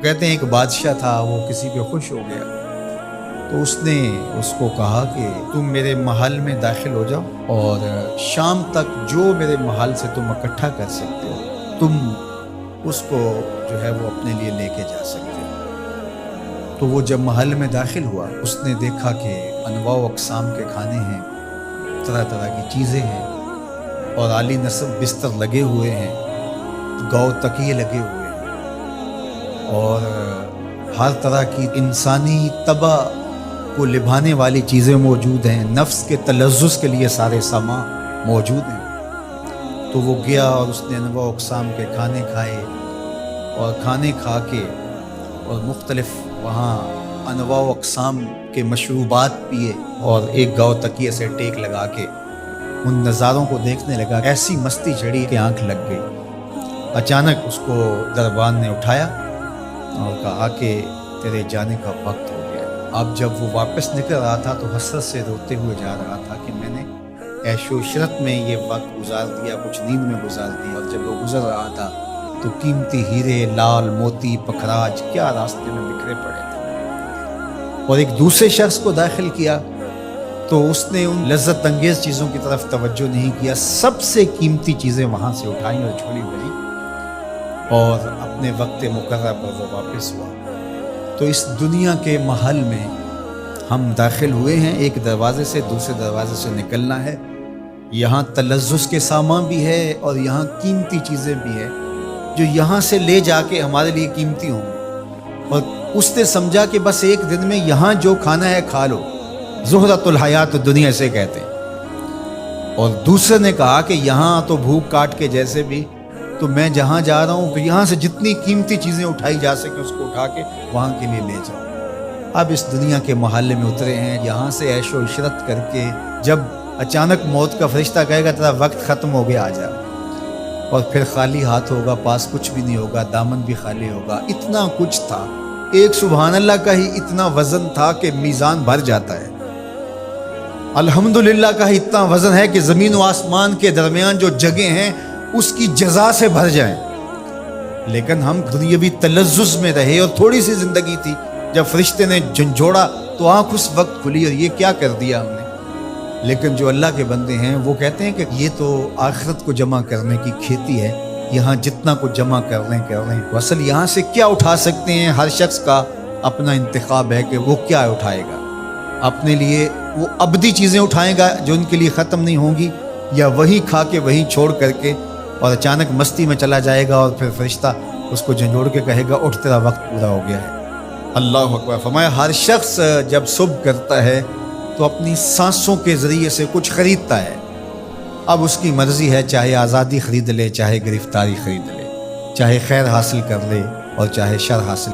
کہتے ہیں ایک بادشاہ تھا، وہ کسی پہ خوش ہو گیا تو اس نے اس کو کہا کہ تم میرے محل میں داخل ہو جاؤ اور شام تک جو میرے محل سے تم اکٹھا کر سکتے ہو تم اس کو جو ہے وہ اپنے لیے لے کے جا سکتے ہو۔ تو وہ جب محل میں داخل ہوا اس نے دیکھا کہ انواع و اقسام کے کھانے ہیں، طرح طرح کی چیزیں ہیں اور عالی نصب بستر لگے ہوئے ہیں، گاؤ تکیے لگے ہوئے ہیں اور ہر طرح کی انسانی طبع کو لبھانے والی چیزیں موجود ہیں، نفس کے تلذذ کے لیے سارے سامان موجود ہیں۔ تو وہ گیا اور اس نے انواع و اقسام کے کھانے کھائے اور کھانے کھا کے اور مختلف وہاں انواع و اقسام کے مشروبات پیے اور ایک گاؤ تکیے سے ٹیک لگا کے ان نظاروں کو دیکھنے لگا۔ ایسی مستی چڑھی کہ آنکھ لگ گئی۔ اچانک اس کو دربان نے اٹھایا اور کہا کہ تیرے جانے کا وقت ہو گیا۔ اب جب وہ واپس نکل رہا تھا تو حسرت سے روتے ہوئے جا رہا تھا کہ میں نے عیش و عشرت میں یہ وقت گزار دیا، کچھ نیند میں گزار دیا، اور جب وہ گزر رہا تھا تو قیمتی ہیرے، لال موتی، پکھراج کیا راستے میں بکھرے پڑے تھے۔ اور ایک دوسرے شخص کو داخل کیا تو اس نے ان لذت انگیز چیزوں کی طرف توجہ نہیں کیا، سب سے قیمتی چیزیں وہاں سے اٹھائیں اور چھوڑی گئی اور اپنے وقت مقررہ پر وہ واپس ہوا۔ تو اس دنیا کے محل میں ہم داخل ہوئے ہیں، ایک دروازے سے دوسرے دروازے سے نکلنا ہے۔ یہاں تلذذ کے سامان بھی ہے اور یہاں قیمتی چیزیں بھی ہیں جو یہاں سے لے جا کے ہمارے لیے قیمتی ہوں گی، اور اس نے سمجھا کہ بس ایک دن میں یہاں جو کھانا ہے کھا لو، زہرۃ الحیات دنیا سے کہتے ہیں۔ اور دوسرے نے کہا کہ یہاں تو بھوک کاٹ کے جیسے بھی، تو میں جہاں جا رہا ہوں تو یہاں سے جتنی قیمتی چیزیں اٹھائی جا سکیں اس کو اٹھا کے وہاں کے لیے لے جاؤ۔ اب اس دنیا کے محلے میں اترے ہیں، یہاں سے عیش و عشرت کر کے جب اچانک موت کا فرشتہ کہے گا تیرا وقت ختم ہو گیا، آ جا، اور پھر خالی ہاتھ ہوگا، پاس کچھ بھی نہیں ہوگا، دامن بھی خالی ہوگا۔ اتنا کچھ تھا، ایک سبحان اللہ کا ہی اتنا وزن تھا کہ میزان بھر جاتا ہے، الحمدللہ کا ہی اتنا وزن ہے کہ زمین و آسمان کے درمیان جو جگہ ہیں اس کی جزا سے بھر جائیں۔ لیکن ہم دنیاوی تلذذ میں رہے اور تھوڑی سی زندگی تھی، جب فرشتے نے جھنجھوڑا تو آنکھ اس وقت کھلی اور یہ کیا کر دیا ہم نے۔ لیکن جو اللہ کے بندے ہیں وہ کہتے ہیں کہ یہ تو آخرت کو جمع کرنے کی کھیتی ہے، یہاں جتنا کچھ جمع کر لیں تو اصل یہاں سے کیا اٹھا سکتے ہیں، ہر شخص کا اپنا انتخاب ہے کہ وہ کیا اٹھائے گا۔ اپنے لیے وہ ابدی چیزیں اٹھائے گا جو ان کے لیے ختم نہیں ہوں گی، یا وہی کھا کے وہی چھوڑ کر کے اور اچانک مستی میں چلا جائے گا اور پھر فرشتہ اس کو جھنجھوڑ کے کہے گا اٹھ تیرا وقت پورا ہو گیا ہے۔ اللہ اکبر۔ فرمایا ہر شخص جب صبح کرتا ہے تو اپنی سانسوں کے ذریعے سے کچھ خریدتا ہے۔ اب اس کی مرضی ہے، چاہے آزادی خرید لے، چاہے گرفتاری خرید لے، چاہے خیر حاصل کر لے اور چاہے شر حاصل